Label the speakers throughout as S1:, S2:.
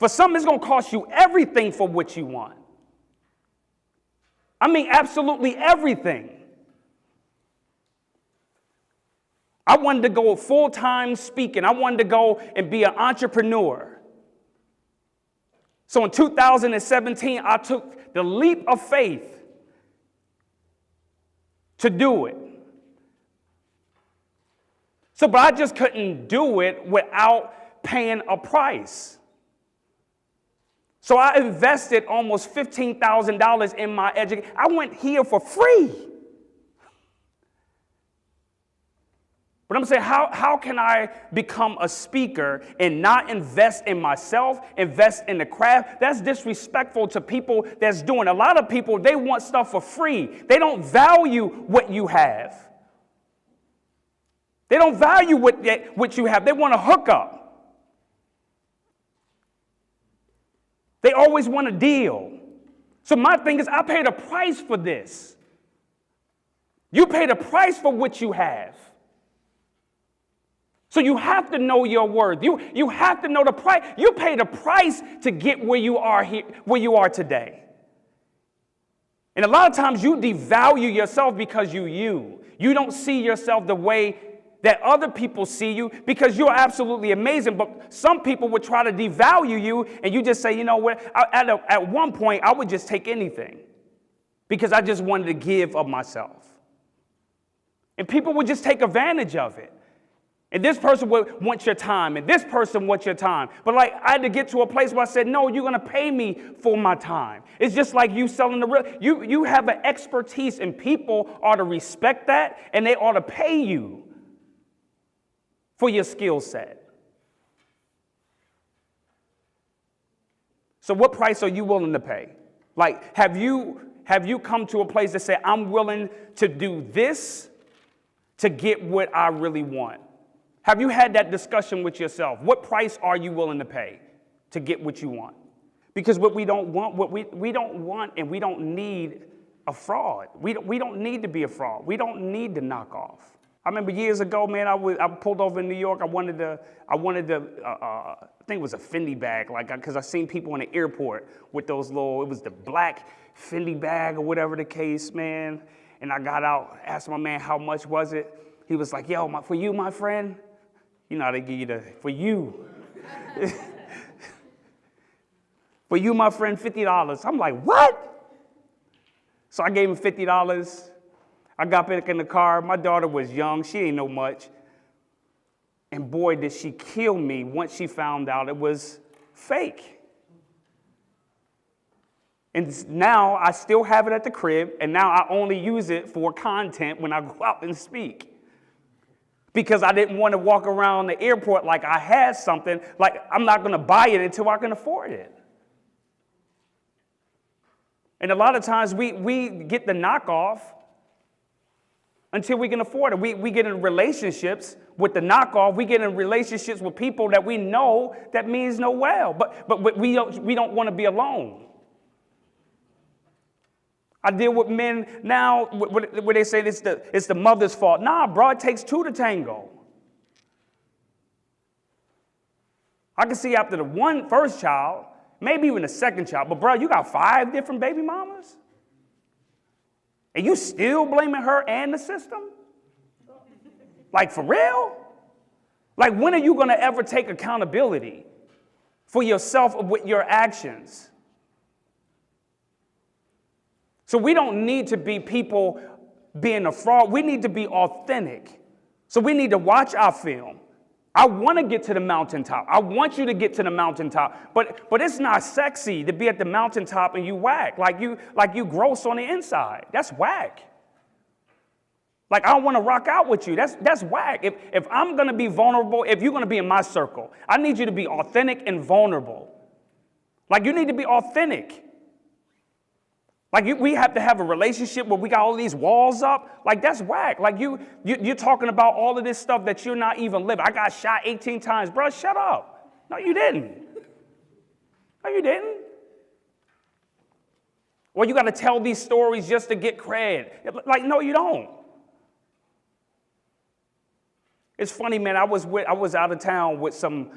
S1: For some, it's going to cost you everything for what you want. I mean, absolutely everything. I wanted to go full-time speaking. I wanted to go and be an entrepreneur. So in 2017, I took the leap of faith to do it. But I just couldn't do it without paying a price. So I invested almost $15,000 in my education. I went here for free. But I'm saying, how can I become a speaker and not invest in myself, invest in the craft? That's disrespectful to people that's doing. A lot of people, they want stuff for free. They don't value what you have. They don't value what you have. They want a hookup. They always want a deal. So my thing is, I paid a price for this. You paid a price for what you have. So you have to know your worth. You have to know the price. You paid a price to get where you are here, where you are today. And a lot of times you devalue yourself because you don't see yourself the way that other people see you, because you're absolutely amazing. But some people would try to devalue you, and you just say, you know what, at one point, I would just take anything because I just wanted to give of myself. And people would just take advantage of it. And this person would want your time, and this person wants your time. But like, I had to get to a place where I said, no, you're going to pay me for my time. It's just like you selling the real. You have an expertise, and people ought to respect that, and they ought to pay you for your skill set. So what price are you willing to pay? Like, have you come to a place that say, I'm willing to do this to get what I really want? Have you had that discussion with yourself? What price are you willing to pay to get what you want? Because what we don't want, we don't want, and we don't need a fraud. We don't need to be a fraud. We don't need to knock off. I remember years ago, man, I pulled over in New York. I wanted to I think it was a Fendi bag, like, because I seen people in the airport with those little, it was the black Fendi bag or whatever the case, man. And I got out, asked my man, how much was it? He was like, yo, for you, my friend. You know how they give you for you. For you, my friend, $50. I'm like, what? So I gave him $50. I got back in the car. My daughter was young. She ain't know much. And boy, did she kill me once she found out it was fake. And now I still have it at the crib, and now I only use it for content when I go out and speak. Because I didn't want to walk around the airport like I had something, like I'm not going to buy it until I can afford it. And a lot of times we get the knockoff until we can afford it. We get in relationships with the knockoff. We get in relationships with people that we know that means no well. But we don't want to be alone. I deal with men now where they say it's the mother's fault. Nah, bro, it takes two to tango. I can see after the first child, maybe even the second child, but bro, you got 5 different baby mamas? And you still blaming her and the system? Like, for real? Like, when are you going to ever take accountability for yourself with your actions? So we don't need to be people being a fraud. We need to be authentic. So we need to watch our film. I want to get to the mountaintop. I want you to get to the mountaintop. But it's not sexy to be at the mountaintop and you whack. Like you gross on the inside. That's whack. Like, I don't want to rock out with you. That's whack. If I'm going to be vulnerable, if you're going to be in my circle, I need you to be authentic and vulnerable. Like, you need to be authentic. Like, we have to have a relationship where we got all these walls up. Like, that's whack. Like, you're talking about all of this stuff that you're not even living. I got shot 18 times. Bro, shut up. No, you didn't. No, you didn't. Or you got to tell these stories just to get cred. Like, no, you don't. It's funny, man. I was out of town with some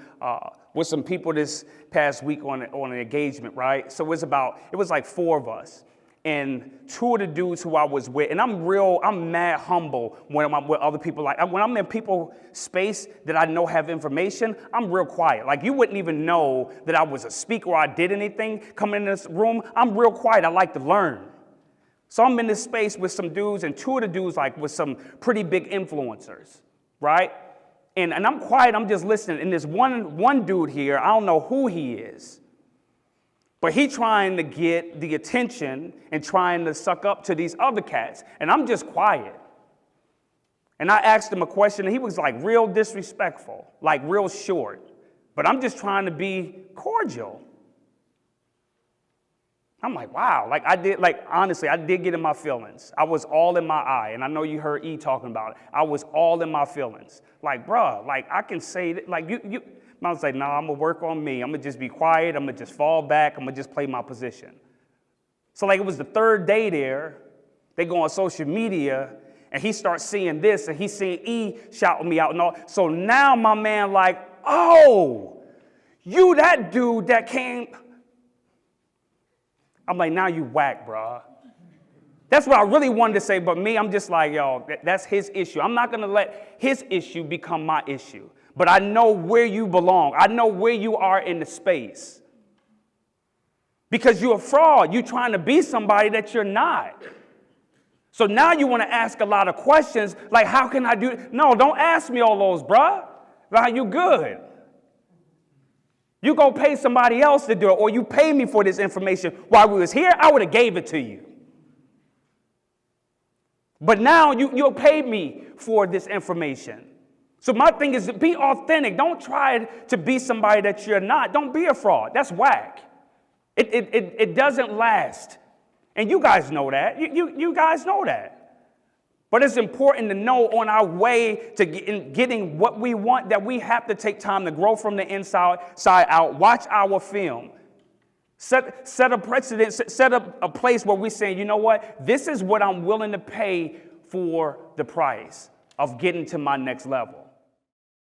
S1: people this past week on an engagement, right? So it was like 4 of us. And 2 of the dudes who I was with, and I'm mad humble when I'm with other people. Like when I'm in people space that I know have information, I'm real quiet. Like you wouldn't even know that I was a speaker or I did anything coming in this room. I'm real quiet. I like to learn. So I'm in this space with some dudes, and 2 of the dudes like with some pretty big influencers, right? And I'm quiet. I'm just listening. And there's one dude here. I don't know who he is. But he trying to get the attention and trying to suck up to these other cats. And I'm just quiet. And I asked him a question, and he was like real disrespectful, like real short. But I'm just trying to be cordial. I'm like, wow. Honestly, I did get in my feelings. I was all in my eye. And I know you heard E talking about it. I was all in my feelings. Like, bruh, like I can say that, like I was like, nah, I'm going to work on me. I'm going to just be quiet. I'm going to just fall back. I'm going to just play my position. So like it was the 3rd day there. They go on social media, and he starts seeing this, and he's seeing E shouting me out and all. So now my man like, oh, you that dude that came. I'm like, now you whack, bro. That's what I really wanted to say, but me, I'm just like, yo, that's his issue. I'm not going to let his issue become my issue. But I know where you belong. I know where you are in the space. Because you're a fraud. You're trying to be somebody that you're not. So now you want to ask a lot of questions like, how can I do it? No, don't ask me all those, bruh. Like, you good. You go pay somebody else to do it, or you pay me for this information. While we was here, I would have gave it to you. But now you'll pay me for this information. So my thing is to be authentic. Don't try to be somebody that you're not. Don't be a fraud. That's whack. It doesn't last. And you guys know that. You guys know that. But it's important to know on our way to getting what we want that we have to take time to grow from the inside out. Watch our film. Set a precedent. Set up a place where we're saying, you know what? This is what I'm willing to pay for the price of getting to my next level.